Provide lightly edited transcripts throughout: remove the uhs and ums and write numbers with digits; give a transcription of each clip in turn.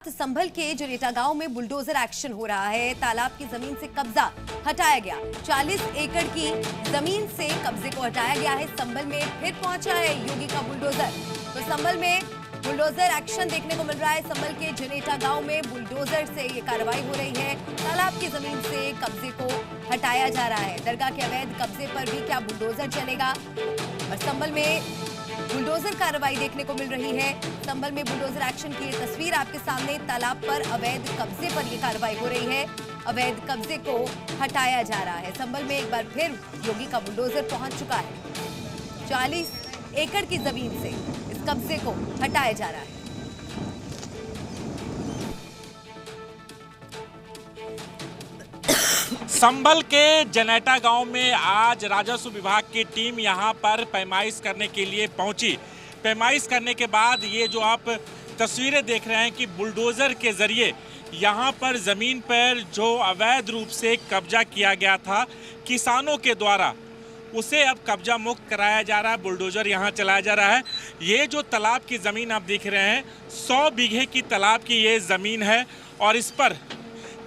संभल के जुरेटा गांव में बुलडोजर एक्शन हो रहा है। तालाब की जमीन से कब्जा हटाया गया। 40 एकड़ की जमीन से कब्जे को हटाया गया है। संभल में फिर पहुंचा है योगी का बुलडोजर। तो संभल में बुलडोजर एक्शन देखने को मिल रहा है। संभल के जुरेटा गांव में बुलडोजर से ये कार्रवाई हो रही है। तालाब की जमीन से कब्जे को हटाया जा रहा है। दरगाह के अवैध कब्जे पर भी क्या बुलडोजर चलेगा? और संभल में बुलडोजर कार्रवाई देखने को मिल रही है। संभल में बुलडोजर एक्शन की ये तस्वीर आपके सामने। तालाब पर अवैध कब्जे पर ये कार्रवाई हो रही है। अवैध कब्जे को हटाया जा रहा है। संभल में एक बार फिर योगी का बुलडोजर पहुंच चुका है। 40 एकड़ की जमीन से इस कब्जे को हटाया जा रहा है। संभल के जनेटा गांव में आज राजस्व विभाग की टीम यहां पर पैमाइश करने के लिए पहुंची। पैमाइश करने के बाद ये जो आप तस्वीरें देख रहे हैं कि बुलडोज़र के ज़रिए यहां पर ज़मीन पर जो अवैध रूप से कब्जा किया गया था किसानों के द्वारा, उसे अब कब्जा मुक्त कराया जा रहा है। बुलडोज़र यहां चलाया जा रहा है। ये जो तालाब की ज़मीन आप देख रहे हैं, 100 बीघे की तालाब की ये ज़मीन है और इस पर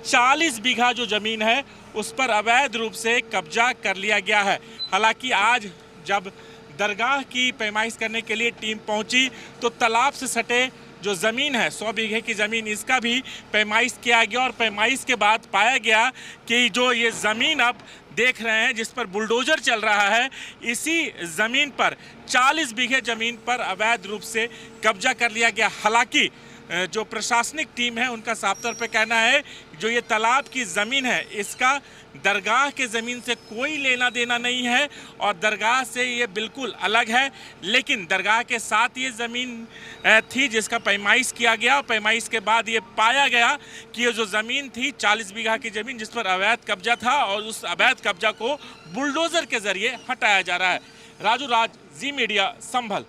40 बीघा जो ज़मीन है उस पर अवैध रूप से कब्जा कर लिया गया है। हालांकि आज जब दरगाह की पैमाइश करने के लिए टीम पहुंची तो तालाब से सटे जो ज़मीन है, 100 बीघे की ज़मीन, इसका भी पैमाइश किया गया और पैमाइश के बाद पाया गया कि जो ये ज़मीन आप देख रहे हैं जिस पर बुलडोज़र चल रहा है, इसी ज़मीन पर 40 बीघे ज़मीन पर अवैध रूप से कब्जा कर लिया गया। हालांकि जो प्रशासनिक टीम है उनका साफ तौर पे कहना है जो ये तालाब की ज़मीन है इसका दरगाह के ज़मीन से कोई लेना देना नहीं है और दरगाह से ये बिल्कुल अलग है। लेकिन दरगाह के साथ ये ज़मीन थी जिसका पैमाइश किया गया और पैमाइश के बाद ये पाया गया कि ये जो ज़मीन थी 40 बीघा की ज़मीन जिस पर अवैध कब्जा था और उस अवैध कब्जा को बुलडोज़र के ज़रिए हटाया जा रहा है। राजू राज, जी मीडिया, संभल।